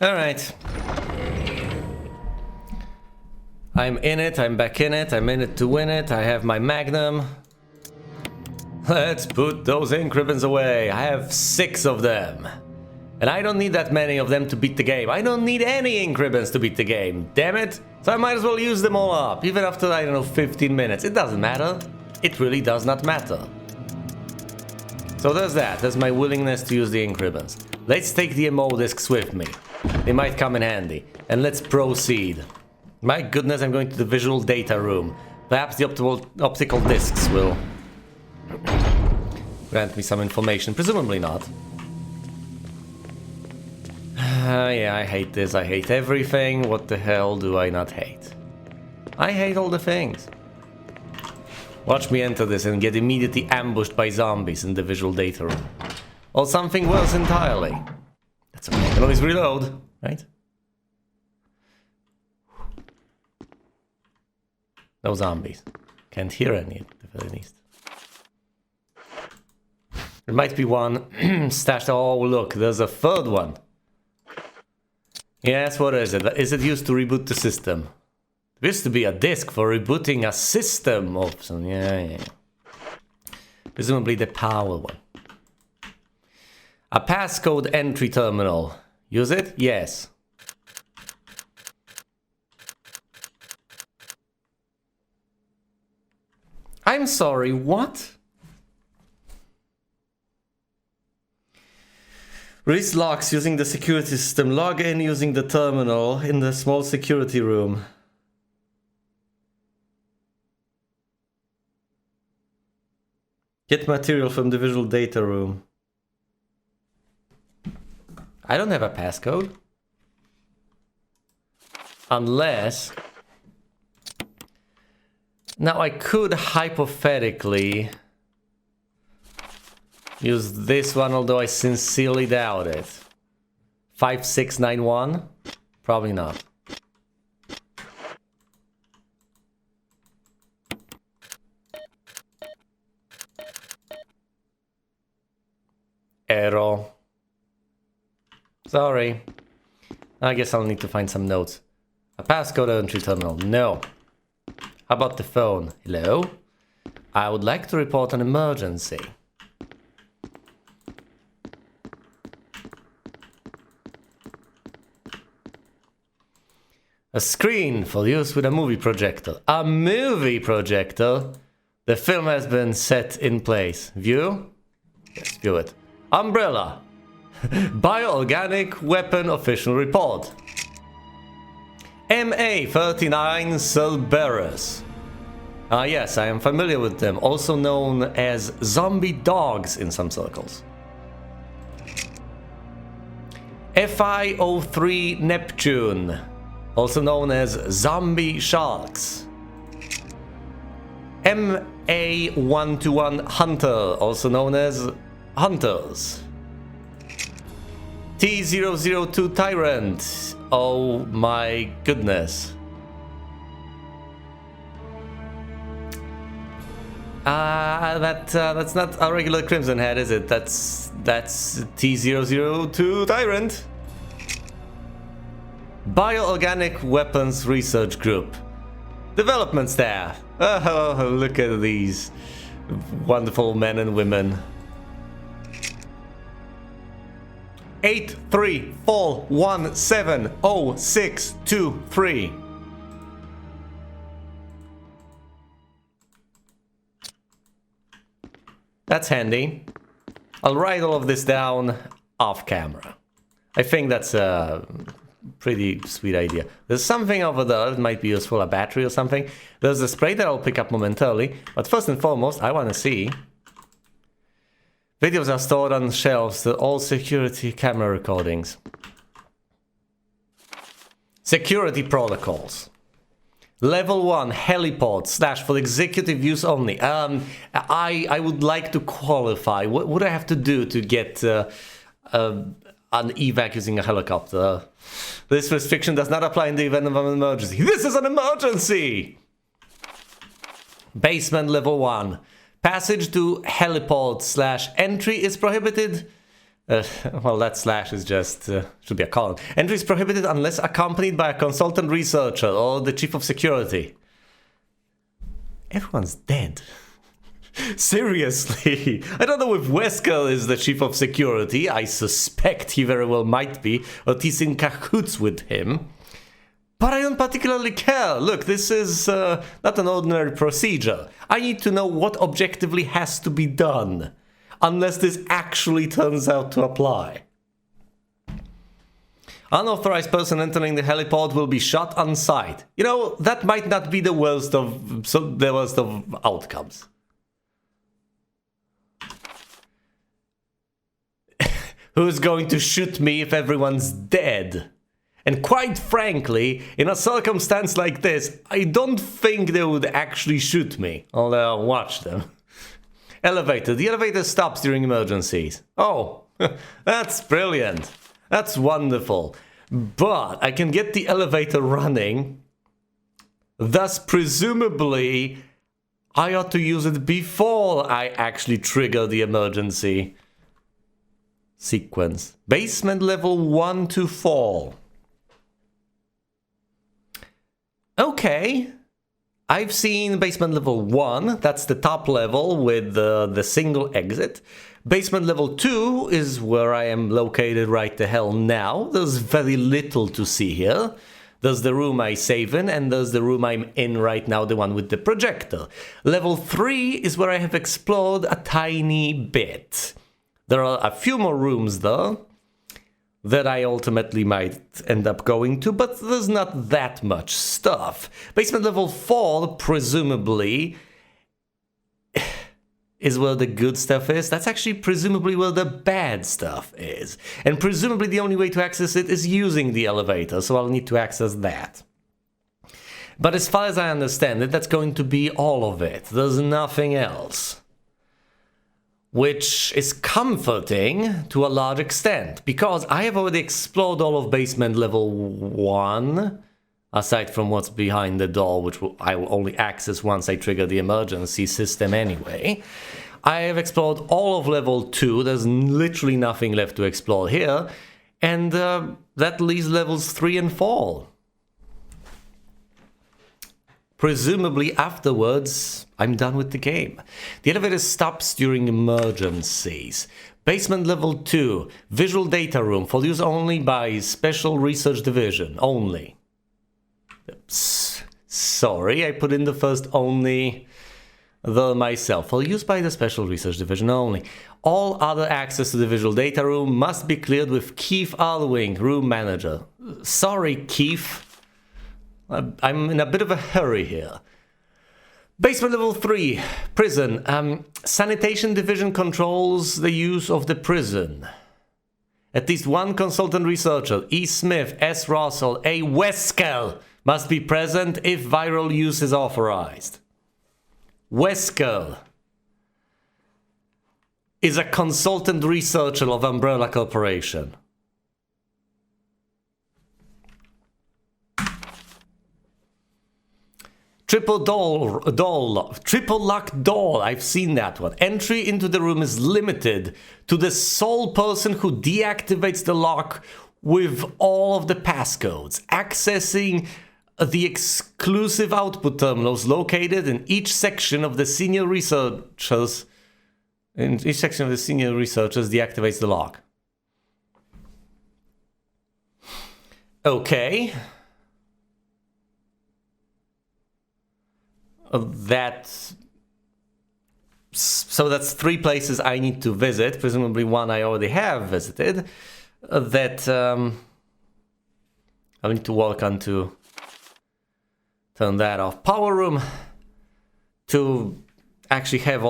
Alright. I'm in it, I'm back in it, I'm in it to win it, I have my magnum. Let's put those ink ribbons away. I have 6 of them. And I don't need that many of them to beat the game. I don't need any ink ribbons to beat the game, damn it. So I might as well use them all up, even after, I don't know, 15 minutes. It doesn't matter. It really does not matter. So there's that. There's my willingness to use the ink ribbons. Let's take the MO discs with me. They might come in handy. And let's proceed. My goodness, I'm going to the visual data room. Perhaps the optical discs will grant me some information. Presumably not. Yeah, I hate this. I hate everything. What the hell do I not hate? I hate all the things. Watch me enter this and get immediately ambushed by zombies in the visual data room. Or something worse entirely. That's okay. I can always reload, right? No zombies. Can't hear any at the very least. There might be one stashed. Oh, look, there's a third one. Yes, what is it? Is it used to reboot the system? There used to be a disk for rebooting a system of some. Yeah. Presumably the power one. A passcode entry terminal. Use it? Yes. I'm sorry, what? Release locks using the security system. Log in using the terminal in the small security room. Get material from the visual data room. I don't have a passcode. Unless... Now I could hypothetically use this one, although I sincerely doubt it. 5691? Probably not. Error. Sorry. I guess I'll need to find some notes. A passcode entry terminal. No. How about the phone? Hello? I would like to report an emergency. A screen for use with a movie projector. A movie projector? The film has been set in place. View? Yes, view it. Umbrella. Bioorganic weapon official report. MA-39 Cerberus. Ah yes, I am familiar with them, also known as zombie dogs in some circles. FI-03 Neptune, also known as zombie sharks. MA-121 Hunter, also known as hunters. T-002 Tyrant. Oh my goodness. That's not a regular Crimson Head, is it? That's T-002 Tyrant. Bioorganic Weapons Research Group. Development staff. Oh, look at these wonderful men and women. 8341700623. That's handy. I'll write all of this down off camera. I think that's a pretty sweet idea. There's something over there that might be useful, a battery or something. There's a spray that I'll pick up momentarily, but first and foremost, I want to see. Videos are stored on shelves, all security camera recordings. Security protocols. Level 1, heliport, / for executive use only. I would like to qualify. What would I have to do to get an evac using a helicopter? This restriction does not apply in the event of an emergency. This is an emergency! Basement level 1. Passage to heliport / entry is prohibited. Well, that slash is just, should be a colon. Entry is prohibited unless accompanied by a consultant researcher or the chief of security. Everyone's dead. Seriously. I don't know if Wesker is the chief of security. I suspect he very well might be, or he's in cahoots with him. But I don't particularly care. Look, this is not an ordinary procedure. I need to know what objectively has to be done. Unless this actually turns out to apply. Unauthorized person entering the heliport will be shot on sight. You know, that might not be the worst of outcomes. Who's going to shoot me if everyone's dead? And quite frankly, in a circumstance like this, I don't think they would actually shoot me. Although I'll watch them. Elevator. The elevator stops during emergencies. Oh, that's brilliant. That's wonderful. But I can get the elevator running. Thus, presumably, I ought to use it before I actually trigger the emergency sequence. Basement level 1 to fall. Okay. I've seen basement level 1, that's the top level with the single exit. Basement level 2 is where I am located right the hell now. There's very little to see here. There's the room I save in, and there's the room I'm in right now, the one with the projector. Level 3 is where I have explored a tiny bit. There are a few more rooms though that I ultimately might end up going to, but there's not that much stuff. Basement level 4, presumably, is where the good stuff is. That's actually presumably where the bad stuff is. And presumably the only way to access it is using the elevator, so I'll need to access that. But as far as I understand it, that's going to be all of it. There's nothing else. Which is comforting to a large extent, because I have already explored all of basement level 1, aside from what's behind the door, which I will only access once I trigger the emergency system anyway. I have explored all of level 2, there's literally nothing left to explore here, and that leaves levels 3 and 4. Presumably afterwards, I'm done with the game. The elevator stops during emergencies. Basement level 2, visual data room for use only by Special Research Division, only. Sorry, I put in the first only there myself. For use by the Special Research Division only. All other access to the visual data room must be cleared with Keith Arwing, room manager. Sorry, Keith. I'm in a bit of a hurry here. Basement level 3, prison. Sanitation division controls the use of the prison. At least one consultant researcher, E. Smith, S. Russell, A. Wesker, must be present if viral use is authorized. Wesker is a consultant researcher of Umbrella Corporation. Triple lock door, I've seen that one. Entry into the room is limited to the sole person who deactivates the lock with all of the passcodes. Accessing the exclusive output terminals located in each section of the senior researchers. Deactivates the lock. Okay. So that's 3 places I need to visit, presumably one I already have visited, that I need to work on to turn that off. Power room to actually have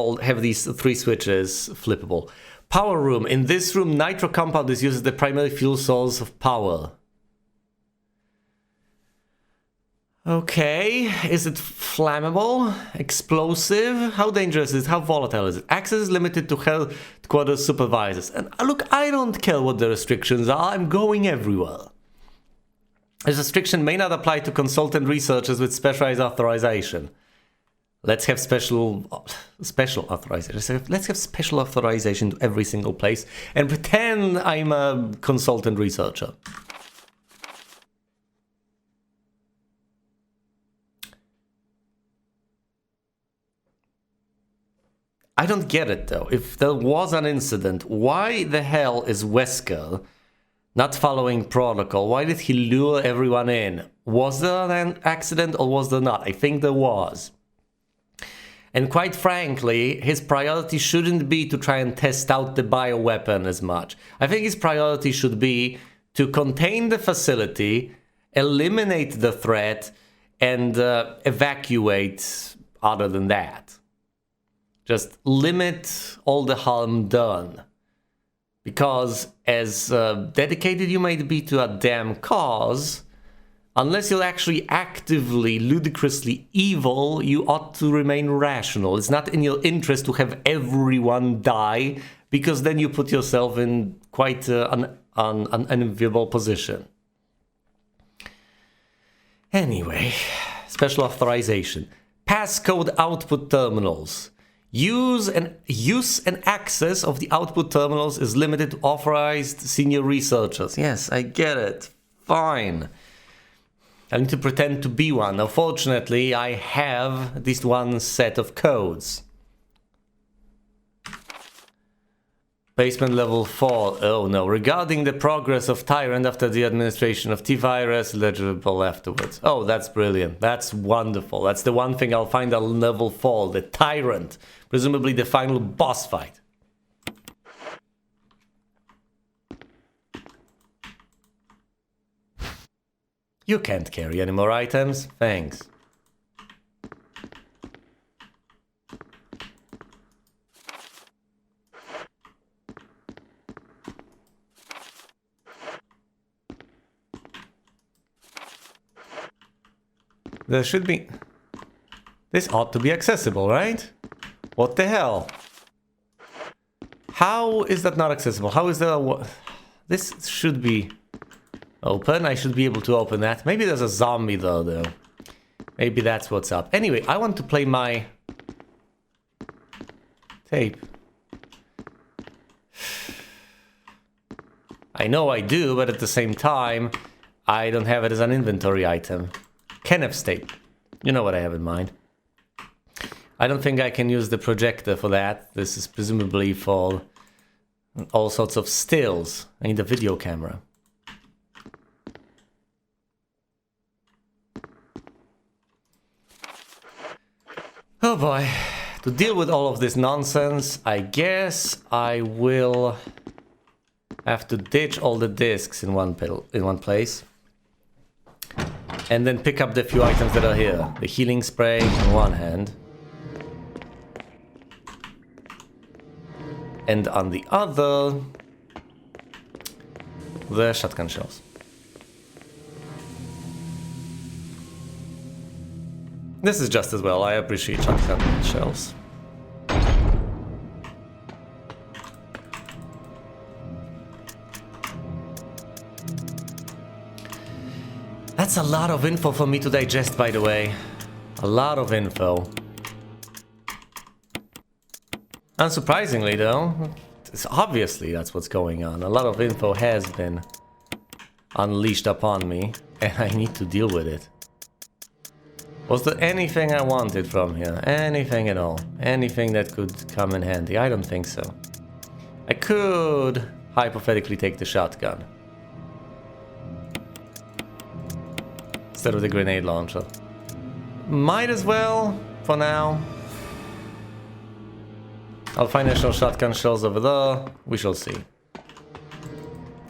these 3 switches flippable. Power room. In this room, nitro compound is used as the primary fuel source of power. Okay, is it flammable? Explosive? How dangerous is it? How volatile is it? Access is limited to headquarters supervisors. And look, I don't care what the restrictions are, I'm going everywhere. This restriction may not apply to consultant researchers with specialized authorization. Let's have special authorization. Let's have special authorization to every single place and pretend I'm a consultant researcher. I don't get it though. If there was an incident, why the hell is Wesker not following protocol? Why did he lure everyone in? Was there an accident or was there not? I think there was. And quite frankly, his priority shouldn't be to try and test out the bioweapon as much. I think his priority should be to contain the facility, eliminate the threat, and evacuate other than that. Just limit all the harm done. Because as dedicated you might be to a damn cause, unless you're actually actively, ludicrously evil, you ought to remain rational. It's not in your interest to have everyone die, because then you put yourself in quite an unenviable position. Anyway, special authorization. Passcode output terminals. Use and access of the output terminals is limited to authorized senior researchers. Yes, I get it. Fine. I need to pretend to be one. Unfortunately, I have at least one set of codes. Basement level 4. Oh no. Regarding the progress of Tyrant after the administration of T-Virus, legible afterwards. Oh, that's brilliant. That's wonderful. That's the one thing I'll find on level 4. The Tyrant. Presumably the final boss fight. You can't carry any more items. Thanks. There should be... This ought to be accessible, right? What the hell? How is that not accessible? How is there... This should be open. I should be able to open that. Maybe there's a zombie though. Maybe that's what's up. Anyway, I want to play my tape. I know I do, but at the same time, I don't have it as an inventory item. Kenneth's tape. You know what I have in mind. I don't think I can use the projector for that. This is presumably for all sorts of stills. I need a video camera. Oh boy. To deal with all of this nonsense, I guess I will have to ditch all the discs in one place. And then pick up the few items that are here. The healing spray in one hand. And on the other, the shotgun shells. This is just as well. I appreciate shotgun shells. That's a lot of info for me to digest, by the way. A lot of info. Unsurprisingly, though, it's obviously that's what's going on. A lot of info has been unleashed upon me, and I need to deal with it. Was there anything I wanted from here? Anything at all? Anything that could come in handy? I don't think so. I could hypothetically take the shotgun instead of the grenade launcher. Might as well, for now. I'll find additional shotgun shells over there. We shall see.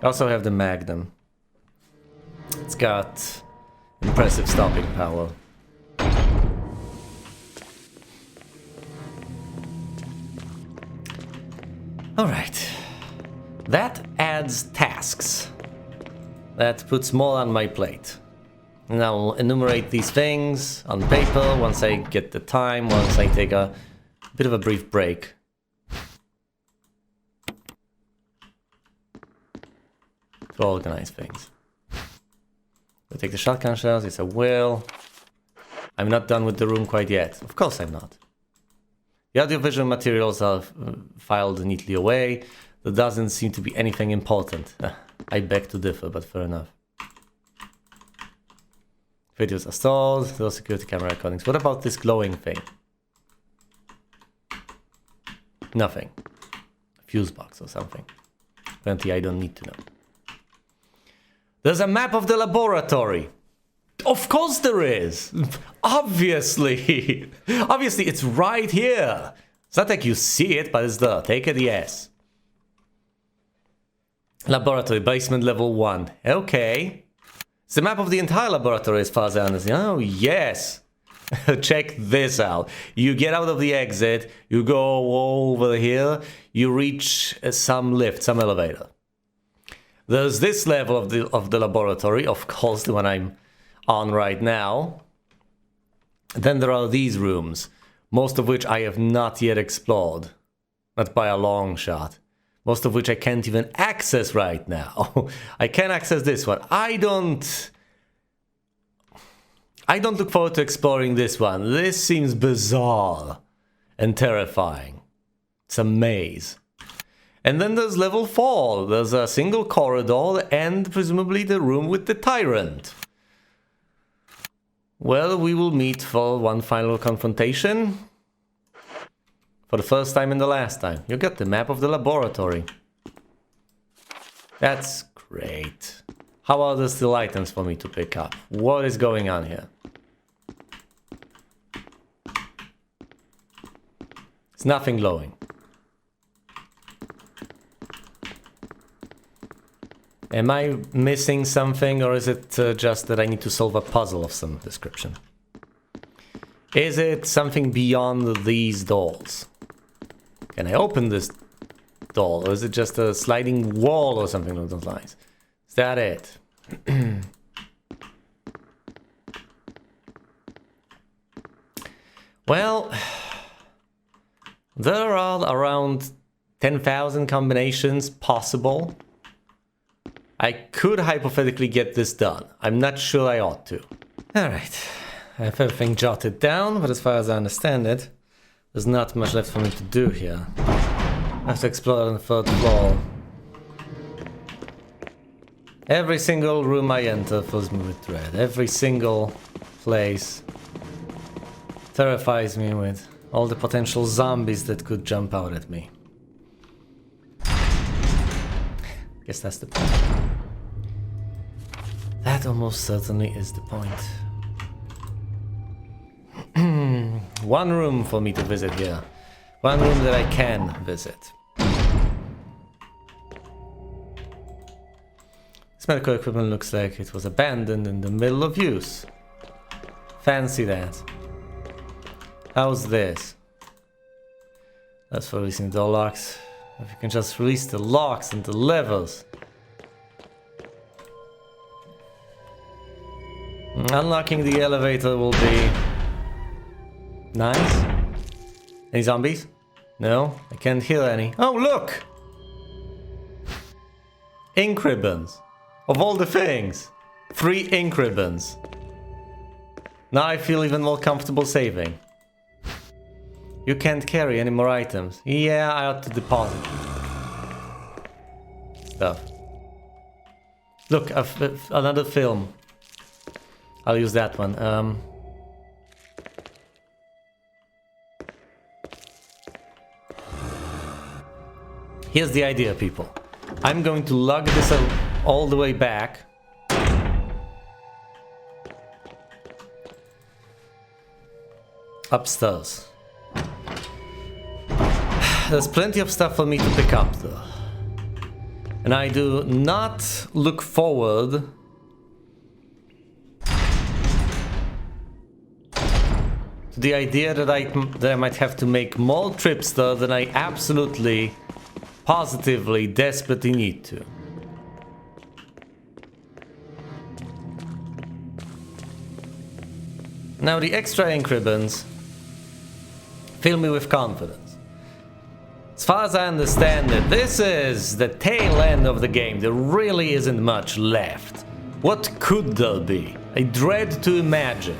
I also have the Magnum. It's got impressive stopping power. Alright. That adds tasks. That puts more on my plate. And I'll enumerate these things on paper once I get the time, once I take a bit of a brief break. To organize things. I'll take the shotgun shells, yes I will. I'm not done with the room quite yet. Of course I'm not. The audiovisual materials are filed neatly away. There doesn't seem to be anything important. I beg to differ, but fair enough. Videos are stored. No security camera recordings. What about this glowing thing? Nothing. A fuse box or something. Apparently I don't need to know. There's a map of the laboratory. Of course there is. Obviously. Obviously it's right here. It's not like you see it, but it's there. Take it, yes. Laboratory, basement level 1. Okay. It's the map of the entire laboratory as far as I understand. Oh, yes. Check this out. You get out of the exit, you go over here, you reach some lift, some elevator. There's this level of the laboratory, of course, the one I'm on right now. Then there are these rooms, most of which I have not yet explored. Not by a long shot. Most of which I can't even access right now. I can access this one. I don't look forward to exploring this one. This seems bizarre and terrifying. It's a maze. And then there's level 4. There's a single corridor and presumably the room with the tyrant. Well, we will meet for one final confrontation. For the first time and the last time. You got the map of the laboratory. That's great. How are there still items for me to pick up? What is going on here? It's nothing glowing. Am I missing something, or is it just that I need to solve a puzzle of some description? Is it something beyond these doors? Can I open this door, or is it just a sliding wall or something along those lines? Is that it? Well, there are around 10,000 combinations possible. I could hypothetically get this done. I'm not sure I ought to. Alright, I have everything jotted down, but as far as I understand it, there's not much left for me to do here. I have to explore on the 3rd floor. Every single room I enter fills me with dread. Every single place terrifies me with all the potential zombies that could jump out at me. Guess that's the point. That almost certainly is the point. One room for me to visit here. One room that I can visit. This medical equipment looks like it was abandoned in the middle of use. Fancy that. How's this? That's for releasing door locks. If you can just release the locks and the levers. Unlocking the elevator will be nice. Any zombies? No, I can't hear any. Oh, look! Ink ribbons. Of all the things. 3 ink ribbons. Now I feel even more comfortable saving. You can't carry any more items. Yeah, I ought to deposit stuff. Look, another film. I'll use that one. Here's the idea, people. I'm going to lug this all the way back. Upstairs. There's plenty of stuff for me to pick up, though. And I do not look forward to the idea that I might have to make more trips there than I absolutely, positively, desperately need to. Now the extra ink ribbons fill me with confidence. As far as I understand it, this is the tail end of the game. There really isn't much left. What could there be? I dread to imagine.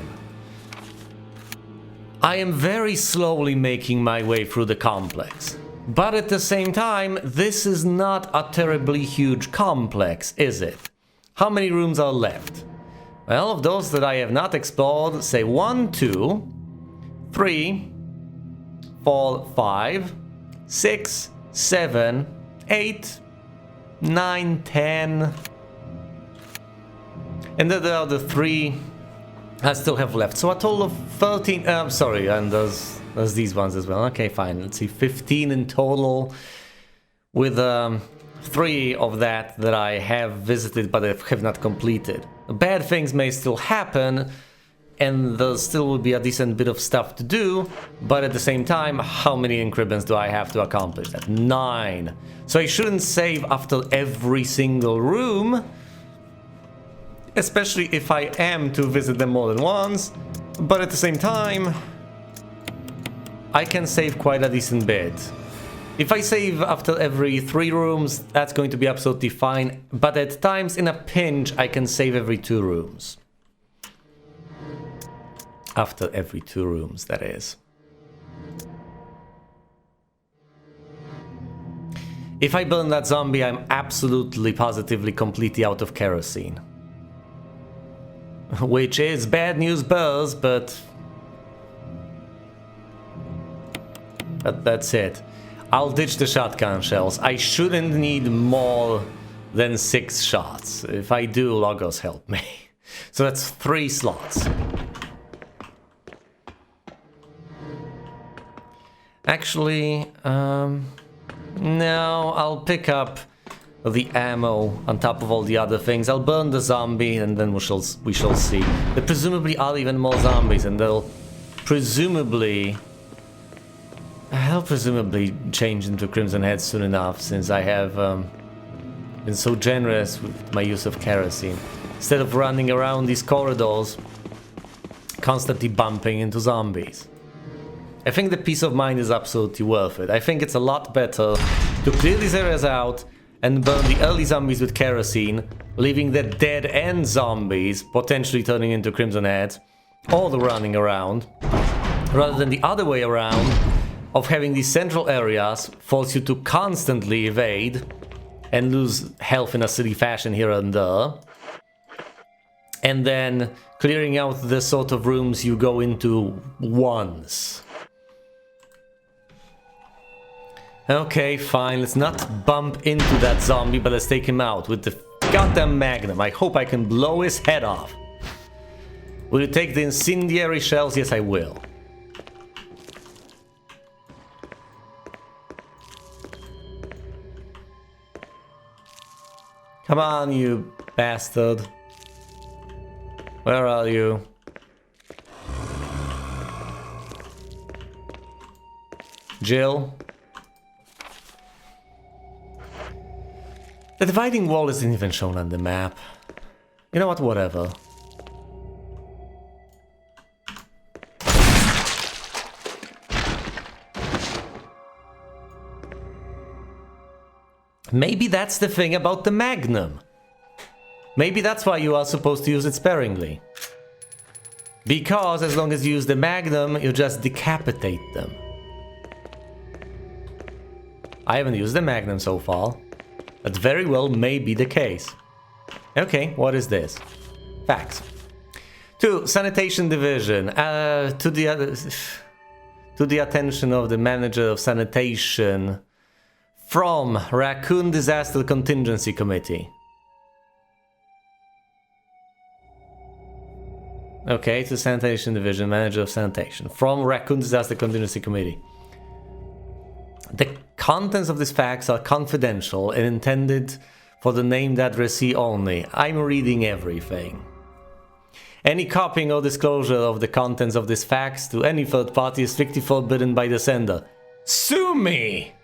I am very slowly making my way through the complex. But at the same time, this is not a terribly huge complex, is it? How many rooms are left? Well, of those that I have not explored, say 1, 2, 3, 4, 5, 6, 7, 8, 9, 10. And then there are the 3 I still have left. So a total of 13. Sorry, and there's these ones as well. Okay, fine. Let's see, 15 in total, with 3 of that I have visited but I have not completed. Bad things may still happen, and there still will be a decent bit of stuff to do, but at the same time, how many increments do I have to accomplish? That 9. So I shouldn't save after every single room, especially if I am to visit them more than once, but at the same time, I can save quite a decent bit. If I save after every 3 rooms, that's going to be absolutely fine, but at times, in a pinch, I can save every 2 rooms. After every 2 rooms, that is. If I burn that zombie, I'm absolutely, positively, completely out of kerosene. Which is bad news bears, but that's it. I'll ditch the shotgun shells. I shouldn't need more than 6 shots. If I do, Logos help me. So that's 3 slots. Actually, no, I'll pick up the ammo on top of all the other things. I'll burn the zombie and then we shall see. There presumably are even more zombies, and they'll presumably change into Crimson Heads soon enough, since I have been so generous with my use of kerosene. Instead of running around these corridors, constantly bumping into zombies. I think the peace of mind is absolutely worth it. I think it's a lot better to clear these areas out and burn the early zombies with kerosene, leaving the dead end zombies potentially turning into Crimson Heads, all the running around, rather than the other way around of having these central areas force you to constantly evade and lose health in a silly fashion here and there, and then clearing out the sort of rooms you go into once. Okay, fine, let's not bump into that zombie, but let's take him out with the goddamn magnum. I hope I can blow his head off. Will you take the incendiary shells? Yes, I will. Come on, you bastard. Where are you? Jill? The dividing wall isn't even shown on the map. You know what, whatever. Maybe that's the thing about the Magnum. Maybe that's why you are supposed to use it sparingly. Because as long as you use the Magnum, you just decapitate them. I haven't used the Magnum so far. That very well may be the case. Okay, what is this? Facts. To Sanitation Division. To the attention of the Manager of Sanitation from Raccoon Disaster Contingency Committee. Okay, to Sanitation Division, Manager of Sanitation from Raccoon Disaster Contingency Committee. The contents of these facts are confidential and intended for the named addressee only. I'm reading everything. Any copying or disclosure of the contents of these facts to any third party is strictly forbidden by the sender. Sue me!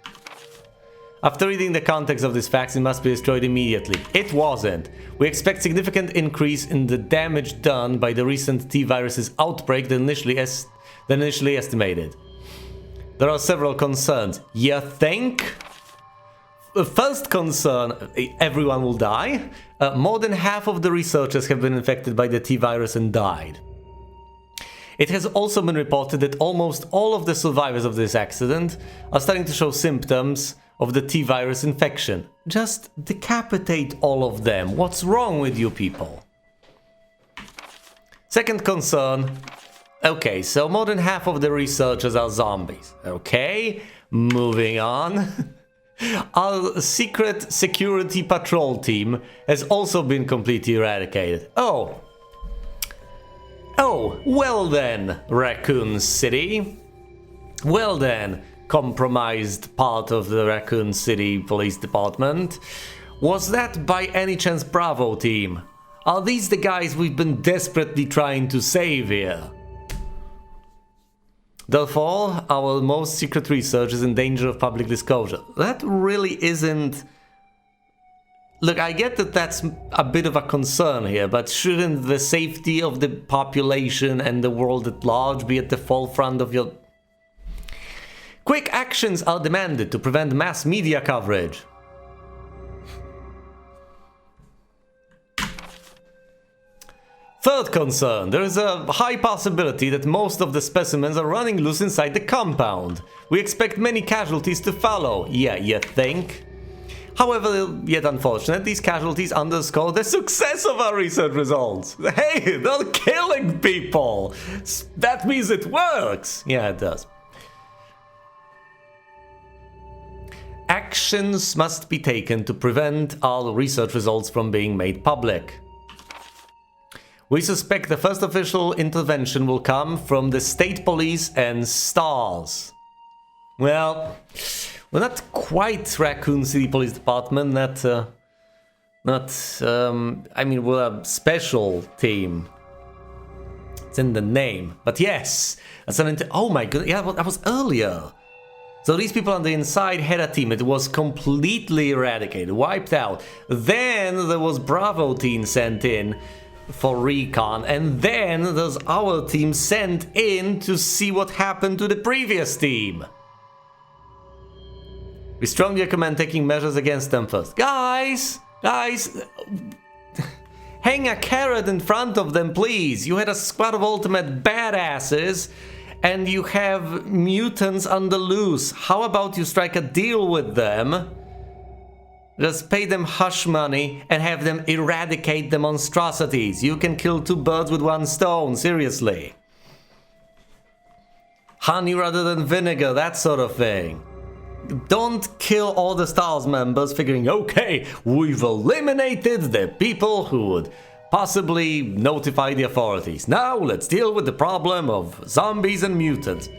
After reading the context of these facts, it must be destroyed immediately. It wasn't. We expect significant increase in the damage done by the recent T-Virus's outbreak than initially estimated. There are several concerns. You think? The first concern, everyone will die. More than half of the researchers have been infected by the T-Virus and died. It has also been reported that almost all of the survivors of this accident are starting to show symptoms of the T-virus infection. Just decapitate all of them. What's wrong with you people? Second concern. Okay, so more than half of the researchers are zombies. Okay, moving on. Our secret security patrol team has also been completely eradicated. Oh, well then, Raccoon City. Well then, compromised part of the Raccoon City Police Department. Was that by any chance Bravo team? Are these the guys we've been desperately trying to save here? Therefore, our most secret research is in danger of public disclosure. That really isn't... Look, I get that that's a bit of a concern here, but shouldn't the safety of the population and the world at large be at the forefront of your... Quick actions are demanded to prevent mass media coverage. Third concern, there is a high possibility that most of the specimens are running loose inside the compound. We expect many casualties to follow. Yeah, you think? However, yet unfortunate, these casualties underscore the success of our research results. Hey, they're killing people! That means it works! Yeah, it does. Actions must be taken to prevent our research results from being made public. We suspect the first official intervention will come from the state police and STARS. Well, we're not quite Raccoon City Police Department, I mean, we're a special team. It's in the name. But yes, that's oh my god, yeah, that was earlier. So these people on the inside had a team. It was completely eradicated, wiped out. Then there was Bravo team sent in for recon, and then there's our team sent in to see what happened to the previous team. We strongly recommend taking measures against them first. Guys, hang a carrot in front of them, please. You had a squad of ultimate badasses, and you have mutants on the loose. How about you strike a deal with them? Just pay them hush money and have them eradicate the monstrosities. You can kill two birds with one stone, seriously. Honey rather than vinegar, that sort of thing. Don't kill all the STARS members figuring, okay, we've eliminated the people who would possibly notify the authorities. Now let's deal with the problem of zombies and mutants.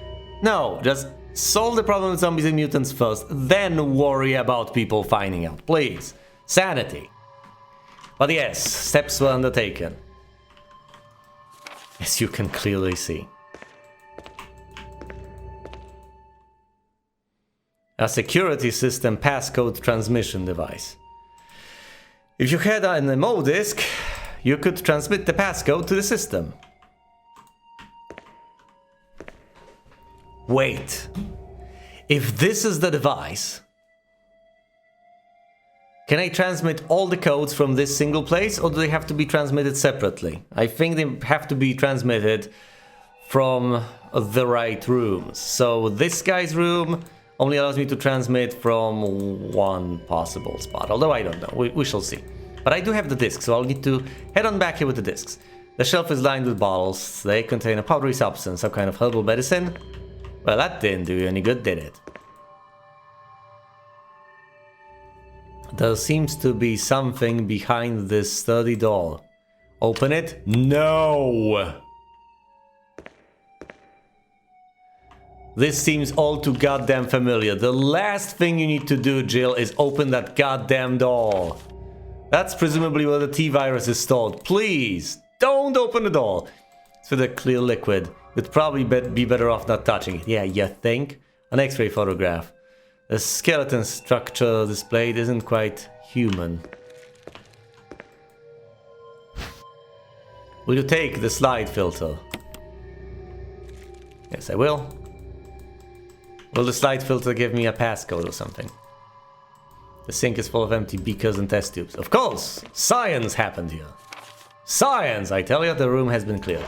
No, just solve the problem with zombies and mutants first, then worry about people finding out. Please. Sanity. But yes, steps were undertaken. As you can clearly see. A security system passcode transmission device. If you had an MO disk, you could transmit the passcode to the system. Wait, if this is the device, can I transmit all the codes from this single place, or do they have to be transmitted separately? I think they have to be transmitted from the right rooms. So this guy's room only allows me to transmit from one possible spot, although I don't know, we shall see. But I do have the discs, so I'll need to head on back here with the discs. The shelf is lined with bottles. They contain a powdery substance, some kind of herbal medicine. Well, that didn't do you any good, did it? There seems to be something behind this sturdy door. Open it? No! This seems all too goddamn familiar. The last thing you need to do, Jill, is open that goddamn door. That's presumably where the T-virus is stored. Please, don't open the door. It's with a clear liquid. You'd probably be better off not touching it. Yeah, you think? An X-ray photograph. The skeleton structure displayed isn't quite human. Will you take the slide filter? Yes, I will. Will the slide filter give me a passcode or something? The sink is full of empty beakers and test tubes. Of course! Science happened here. Science! I tell you, the room has been cleared.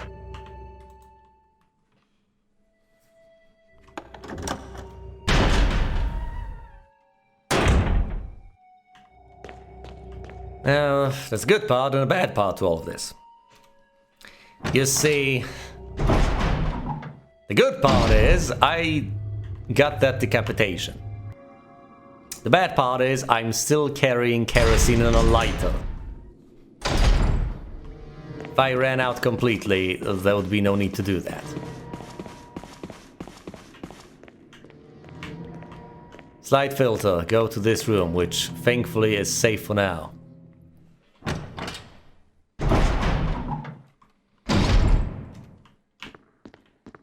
There's a good part and a bad part to all of this. You see, the good part is I got that decapitation. The bad part is I'm still carrying kerosene and a lighter. If I ran out completely, there would be no need to do that. Slide filter, go to this room, which thankfully is safe for now.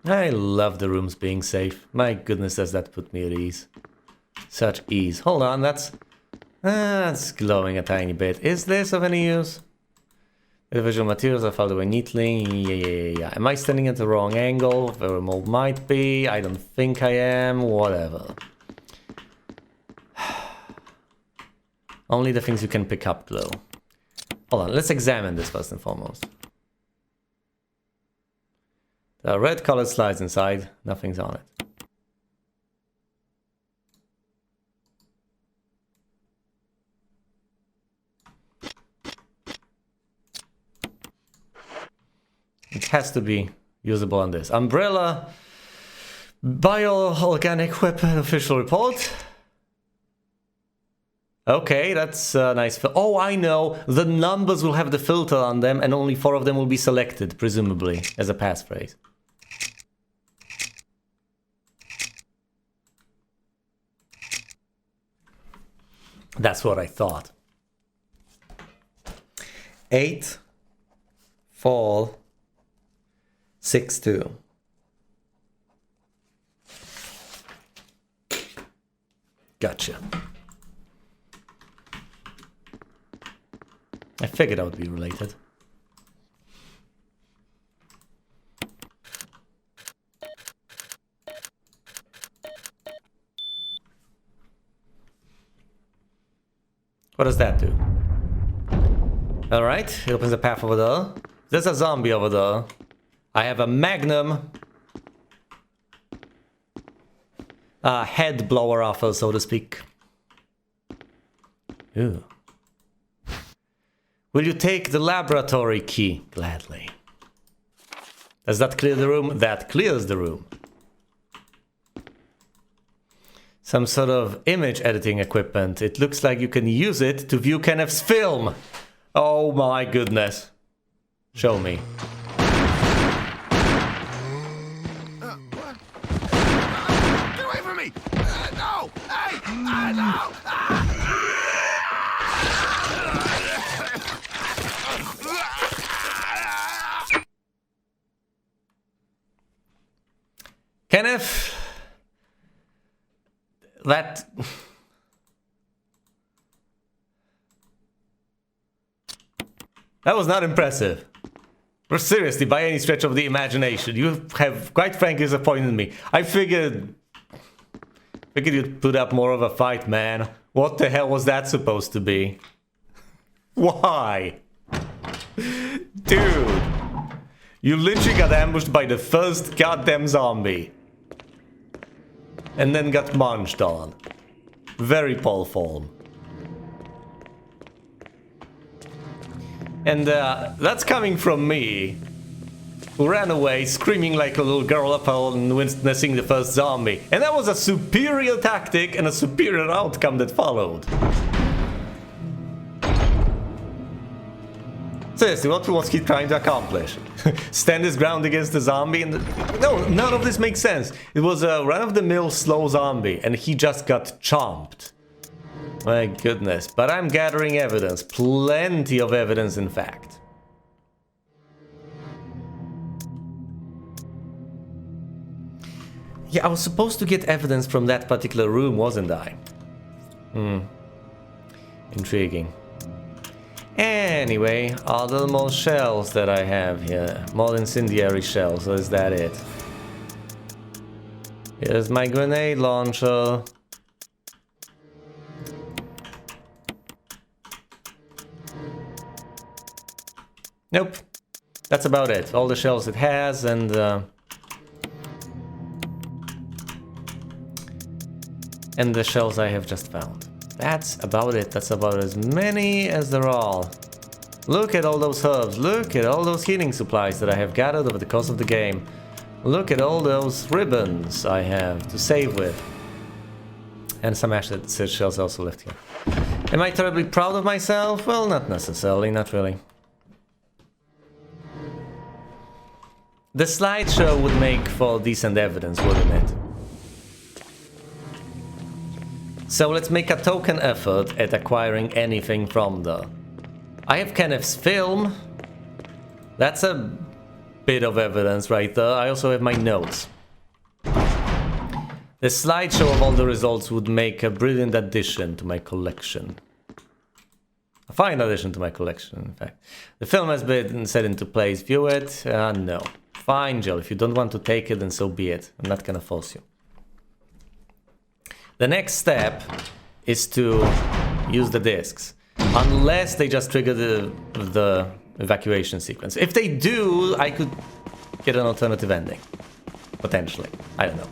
I love the rooms being safe. My goodness, does that put me at ease. Such ease. Hold on, that's glowing a tiny bit. Is this of any use? The visual materials are filed away neatly. Yeah. Am I standing at the wrong angle? Very well might be. I don't think I am. Whatever. Only the things you can pick up glow. Hold on, let's examine this first and foremost. There are red colored slides inside. Nothing's on it. It has to be usable on this. Umbrella, bioorganic weapon official report. Okay, that's nice. Oh, I know. The numbers will have the filter on them and only 4 of them will be selected, presumably, as a passphrase. That's what I thought. 8, fall, 6, 2. Gotcha. I figured I would be related. What does that do? Alright, it opens a path over there. There's a zombie over there. I have a magnum. Head blower offer, so to speak. Ooh. Will you take the laboratory key? Gladly. Does that clear the room? That clears the room. Some sort of image editing equipment. It looks like you can use it to view Kenneth's film. Oh my goodness. Show me. What? Get away from me! No! Hey! No! Kenneth, that was not impressive. Or seriously, by any stretch of the imagination, you have quite frankly disappointed me. I figured you'd put up more of a fight, man. What the hell was that supposed to be? Why? Dude, you literally got ambushed by the first goddamn zombie. And then got munched on. Very Paul form. And that's coming from me, who ran away screaming like a little girl upon witnessing the first zombie. And that was a superior tactic and a superior outcome that followed. Seriously, what was he trying to accomplish? Stand his ground against the zombie? No, none of this makes sense. It was a run-of-the-mill slow zombie, and he just got chomped. My goodness. But I'm gathering evidence. Plenty of evidence, in fact. Yeah, I was supposed to get evidence from that particular room, wasn't I? Intriguing. Anyway, all the more shells that I have here. More incendiary shells, so is that it? Here's my grenade launcher. Nope. That's about it. All the shells it has and the shells I have just found. That's about it. That's about as many as there are. Look at all those herbs. Look at all those healing supplies that I have gathered over the course of the game. Look at all those ribbons I have to save with. And some acid shells also left here. Am I terribly proud of myself? Well, not necessarily, not really. The slideshow would make for decent evidence, wouldn't it? So let's make a token effort at acquiring anything from there. I have Kenneth's film. That's a bit of evidence right there. I also have my notes. The slideshow of all the results would make a brilliant addition to my collection. A fine addition to my collection, in fact. The film has been set into place. View it? No. Fine, Jill. If you don't want to take it, then so be it. I'm not gonna force you. The next step is to use the discs. Unless they just trigger the evacuation sequence. If they do, I could get an alternative ending. Potentially. I don't know.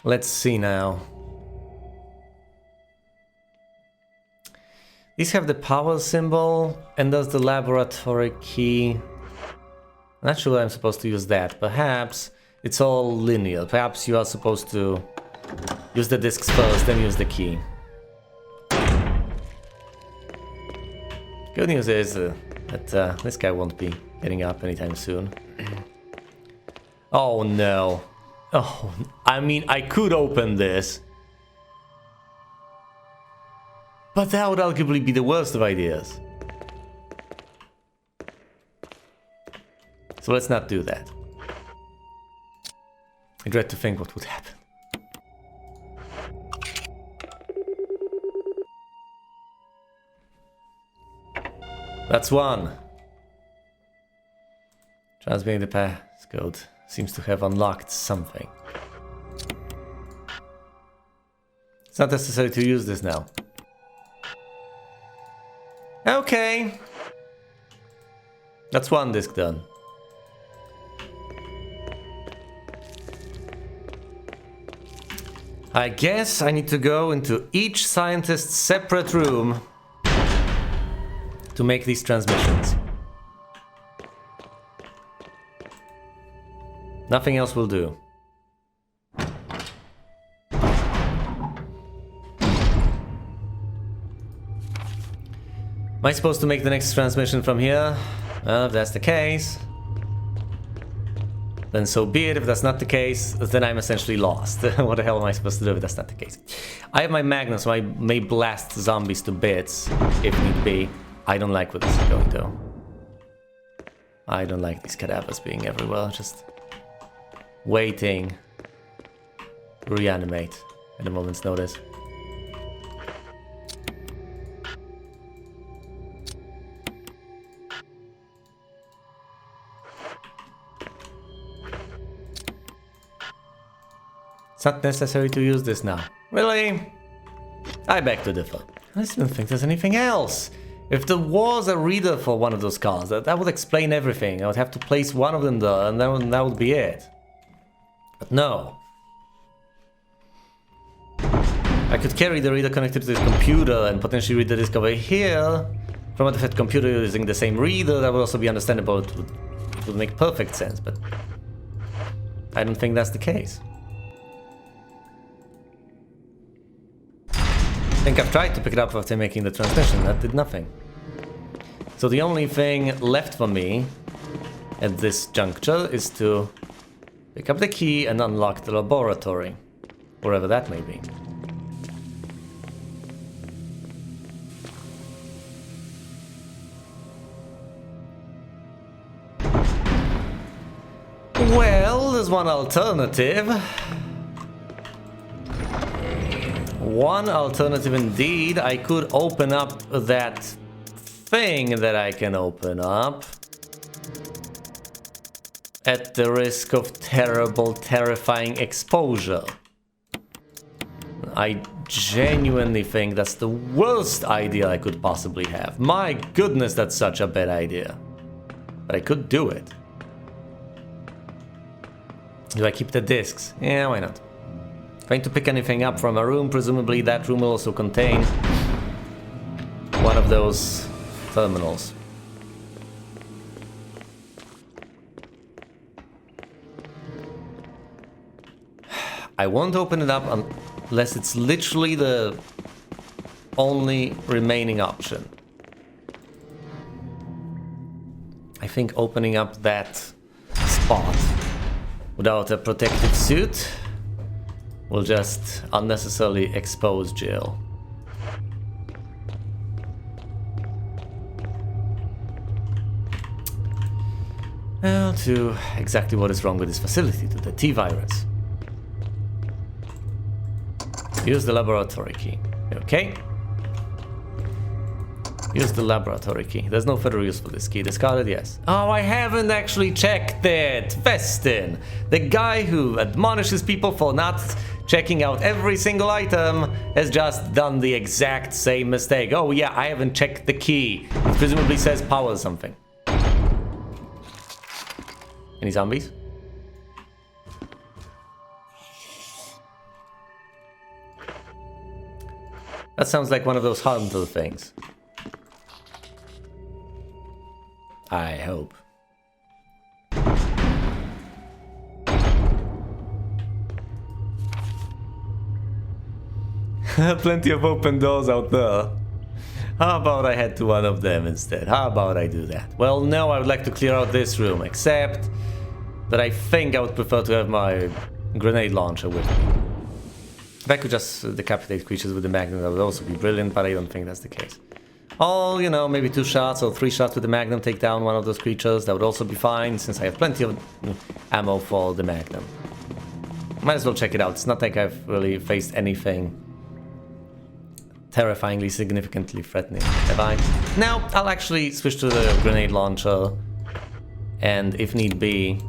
Let's see now. These have the power symbol, and does the laboratory key. I'm not sure I'm supposed to use that. Perhaps it's all linear. Perhaps you are supposed to use the discs first, then use the key. Good news is that this guy won't be getting up anytime soon. Oh no. Oh, I mean, I could open this. But that would arguably be the worst of ideas. So let's not do that. I dread to think what would happen. That's one. Transmitting the passcode seems to have unlocked something. It's not necessary to use this now. Okay. That's one disc done. I guess I need to go into each scientist's separate room to make these transmissions. Nothing else will do. Am I supposed to make the next transmission from here? Well, if that's the case, then so be it. If that's not the case, then I'm essentially lost. What the hell am I supposed to do if that's not the case? I have my magnum, so I may blast zombies to bits, if need be. I don't like where this is going, though. I don't like these cadavers being everywhere, just waiting to reanimate at a moment's notice. It's not necessary to use this now. Really? I beg to differ. I just don't think there's anything else. If there was a reader for one of those cards, that would explain everything. I would have to place one of them there, and then that would be it. But no. I could carry the reader connected to this computer and potentially read the disk over here from a different computer using the same reader. That would also be understandable. It would make perfect sense, but I don't think that's the case. I think I've tried to pick it up after making the transmission. That did nothing. So the only thing left for me at this juncture is to pick up the key and unlock the laboratory, wherever that may be. Well, there's one alternative. One alternative indeed. I could open up that thing that I can open up. at the risk of terrible, terrifying exposure. I genuinely think that's the worst idea I could possibly have. My goodness, that's such a bad idea. But I could do it. Do I keep the discs? Yeah, why not? Trying to pick anything up from a room, presumably that room will also contain one of those terminals. I won't open it up unless it's literally the only remaining option. I think opening up that spot without a protective suit will just unnecessarily expose Jill. Well, to exactly what is wrong with this facility, to the T-virus. Use the laboratory key. Okay. Use the laboratory key. There's no further use for this key. Discarded, yes. Oh, I haven't actually checked it. Vestin, the guy who admonishes people for not checking out every single item, has just done the exact same mistake. Oh yeah, I haven't checked the key. It presumably says power something. Any zombies? That sounds like one of those hunter things. I hope. Plenty of open doors out there. How about I head to one of them instead? How about I do that? Well, no, I would like to clear out this room, except that I think I would prefer to have my grenade launcher with me. If I could just decapitate creatures with the Magnum, that would also be brilliant, but I don't think that's the case. Or, you know, maybe 2 shots or 3 shots with the Magnum, take down one of those creatures, that would also be fine, since I have plenty of ammo for the Magnum. Might as well check it out. It's not like I've really faced anything terrifyingly, significantly threatening, have I? Now, I'll actually switch to the grenade launcher, and if need be,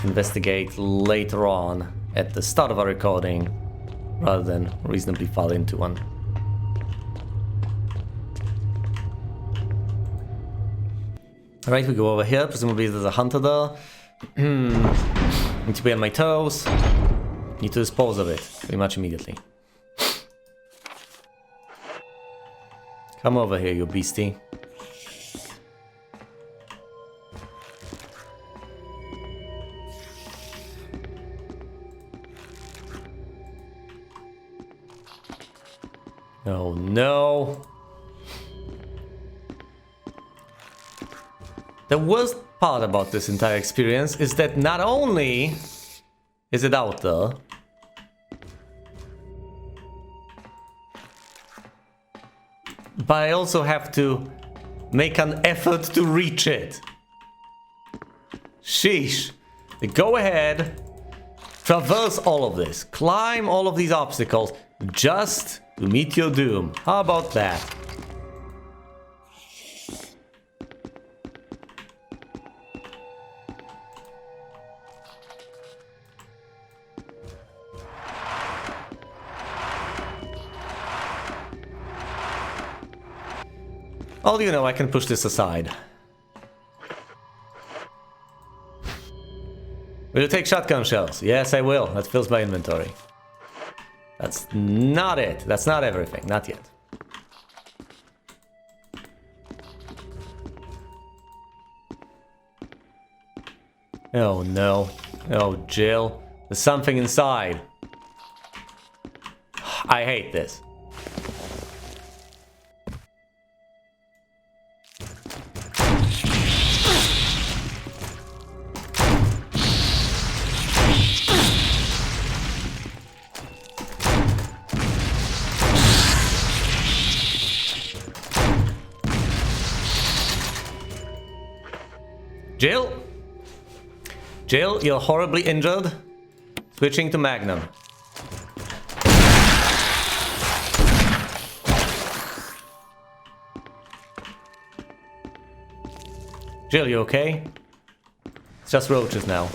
investigate later on at the start of our recording, rather than reasonably fall into one. Alright, we go over here. Presumably there's a hunter there. Need to be on my toes. Need to dispose of it pretty much immediately. Come over here, you beastie. Oh no. The worst part about this entire experience is that not only is it out there, but I also have to make an effort to reach it. Sheesh. Go ahead, traverse all of this, climb all of these obstacles, just to meet your doom. How about that? Oh, you know, I can push this aside. Will you take shotgun shells? Yes, I will. That fills my inventory. That's not it. That's not everything. Not yet. Oh no. Oh, Jill. There's something inside. I hate this. Jill? Jill, you're horribly injured. Switching to Magnum. Jill, you okay? Just roaches now.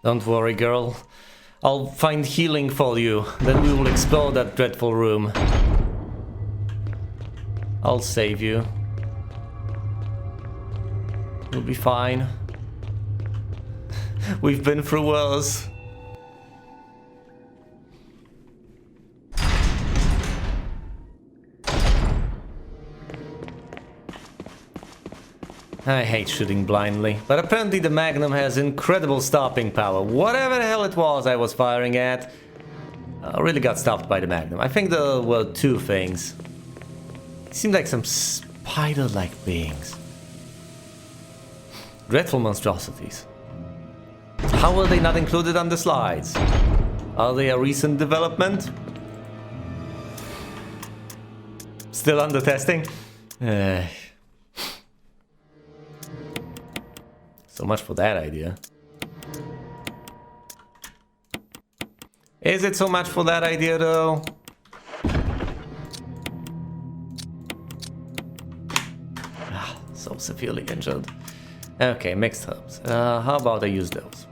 Don't worry, girl. I'll find healing for you. Then we will explore that dreadful room. I'll save you. You'll be fine. We've been through worse. I hate shooting blindly, but apparently the Magnum has incredible stopping power. Whatever the hell it was I was firing at, I really got stopped by the Magnum. I think there were two things. It seemed like some spider-like beings. Dreadful monstrosities. How were they not included on the slides? Are they a recent development? Still under testing? So much for that idea. Is it so much for that idea though? So severely injured. Okay, mixed herbs. How about I use those?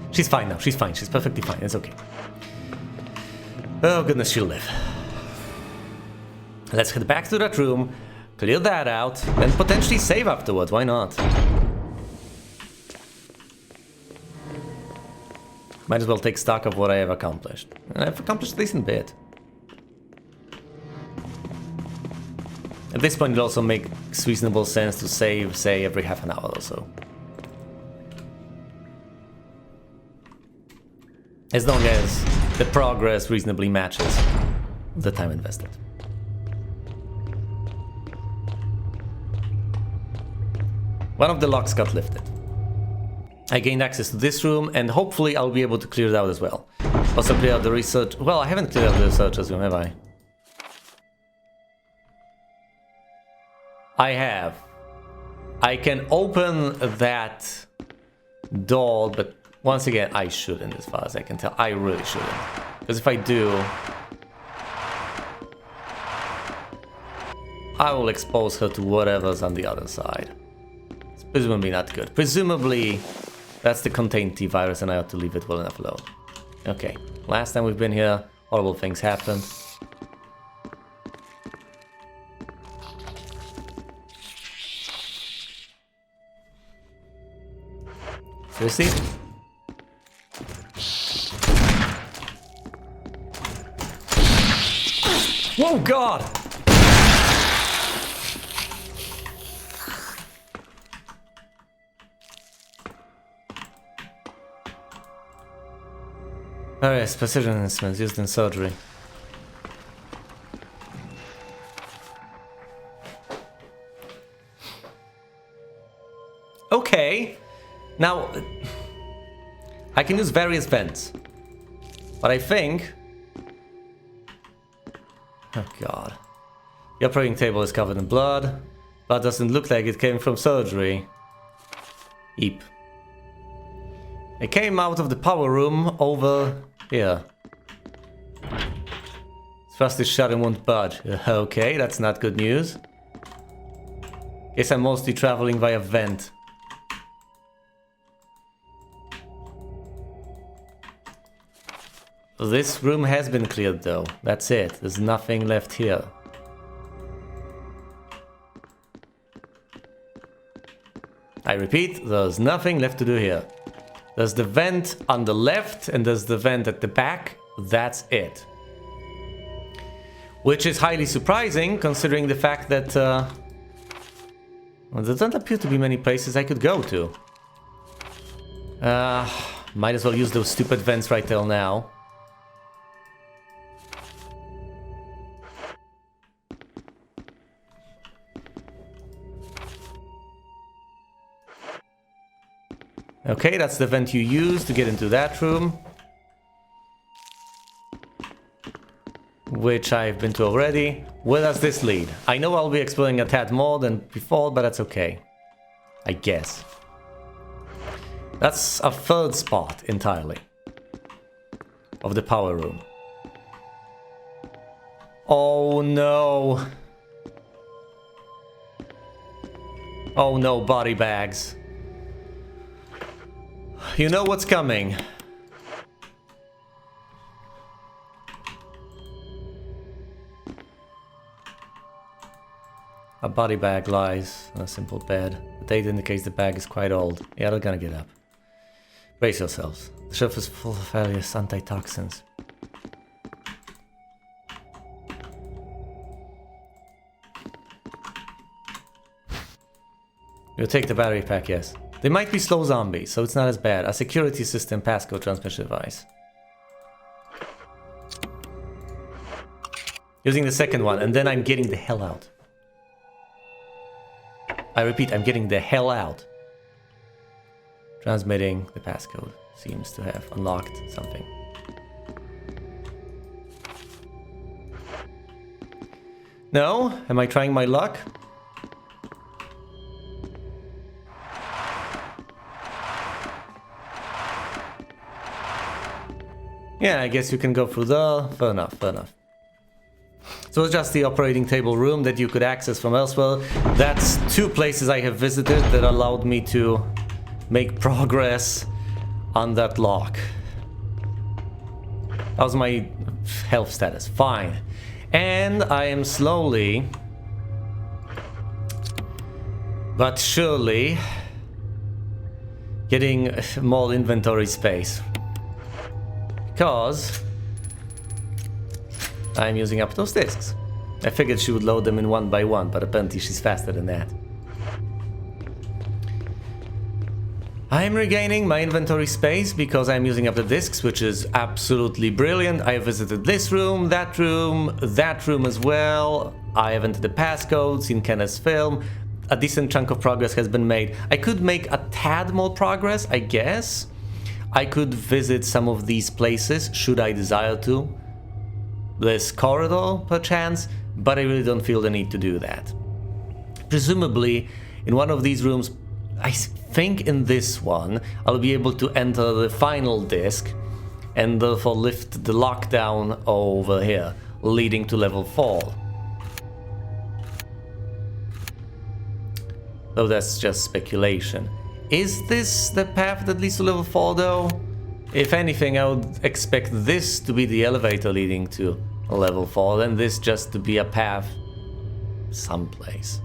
She's fine now, she's fine, she's perfectly fine, it's okay. Oh goodness, she'll live. Let's head back to that room, clear that out, and potentially save afterwards, why not? Might as well take stock of what I have accomplished. And I've accomplished a decent bit. At this point it also makes reasonable sense to save, say, every half an hour or so. As long as the progress reasonably matches the time invested. One of the locks got lifted. I gained access to this room, and hopefully I'll be able to clear it out as well. Also clear out the research... Well, I haven't cleared out the researcher's room, have I? I have. I can open that door, but once again, I shouldn't, as far as I can tell. I really shouldn't. Because if I do... I will expose her to whatever's on the other side. It's presumably not good. Presumably, that's the contained T-virus and I ought to leave it well enough alone. Okay, last time we've been here, horrible things happened. Seriously? Whoa, God! Oh yes, precision instruments used in surgery. Okay. Now, I can use various vents. But I think... Oh god. The operating table is covered in blood. Blood doesn't look like it came from surgery. Eep. It came out of the power room over here. Thrust is shut and won't budge. Okay, that's not good news. Guess I'm mostly traveling via vent. This room has been cleared though. That's it. There's nothing left here. I repeat, there's nothing left to do here. There's the vent on the left and there's the vent at the back. That's it. Which is highly surprising considering the fact that well, there don't appear to be many places I could go to. Might as well use those stupid vents right till now. Okay, that's the vent you use to get into that room. Which I've been to already. Where does this lead? I know I'll be exploring a tad more than before, but that's okay. I guess. That's a third spot entirely. of the power room. Oh no. Oh no, body bags. You know what's coming. A body bag lies on a simple bed. The date indicates the bag is quite old. Yeah, they're gonna get up. Brace yourselves. The shelf is full of various antitoxins. You'll take the battery pack, yes. They might be slow zombies, so it's not as bad. A security system passcode transmission device. Using the second one, and then I'm getting the hell out. I repeat, I'm getting the hell out. Transmitting the passcode. Seems to have unlocked something. No? Am I trying my luck? Yeah, I guess you can go through the... Fair enough, fair enough. So it's just the operating table room that you could access from elsewhere. That's two places I have visited that allowed me to make progress on that lock. How's my health status? Fine. And I am slowly, but surely, getting more inventory space. Because I'm using up those discs. I figured she would load them in one by one, but apparently she's faster than that. I'm regaining my inventory space because I'm using up the discs, which is absolutely brilliant. I have visited this room as well. I have entered the passcode, seen Kenneth's film. A decent chunk of progress has been made. I could make a tad more progress, I guess. I could visit some of these places, should I desire to. This corridor, perchance, but I really don't feel the need to do that. Presumably, in one of these rooms, I think in this one, I'll be able to enter the final disc and therefore lift the lockdown over here, leading to level 4. Though that's just speculation. Is this the path that leads to level 4 though? If anything, I would expect this to be the elevator leading to level 4, and this just to be a path someplace.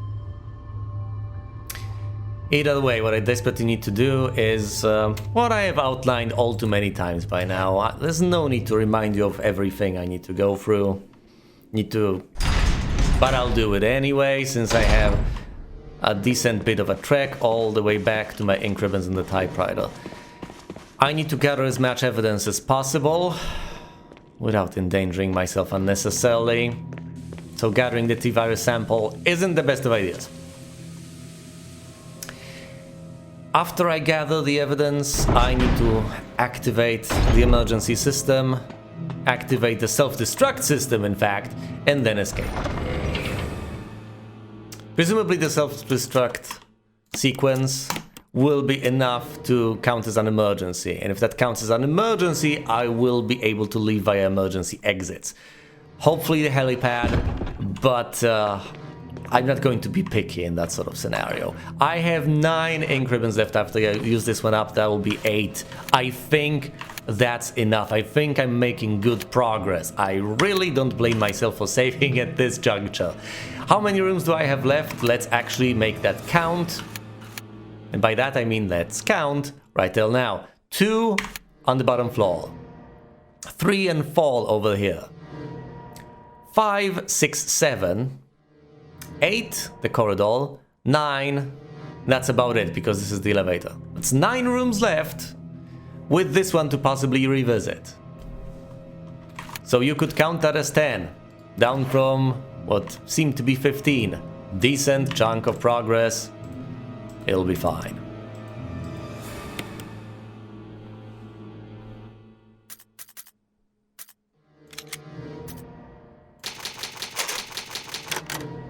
Either way, what I desperately need to do is what I have outlined all too many times by now. There's no need to remind you of everything I need to go through. But I'll do it anyway, since I have a decent bit of a trek all the way back to my ink ribbons in the typewriter. I need to gather as much evidence as possible without endangering myself unnecessarily. So gathering the T-virus sample isn't the best of ideas. After I gather the evidence, I need to activate the emergency system, activate the self-destruct system in fact, and then escape. Presumably the self-destruct sequence will be enough to count as an emergency, and if that counts as an emergency, I will be able to leave via emergency exits. Hopefully the helipad, but I'm not going to be picky in that sort of scenario. I have 9 ink ribbons left after I use this one up, that will be 8. I think that's enough. I think I'm making good progress. I really don't blame myself for saving at this juncture. How many rooms do I have left? Let's actually make that count. And by that I mean let's count right till now. 2 on the bottom floor. 3 and 4 over here. 5, 6, 7. 8, the corridor. 9, that's about it because this is the elevator. It's 9 rooms left with this one to possibly revisit. So you could count that as 10, down from what seemed to be 15. Decent chunk of progress. It'll be fine.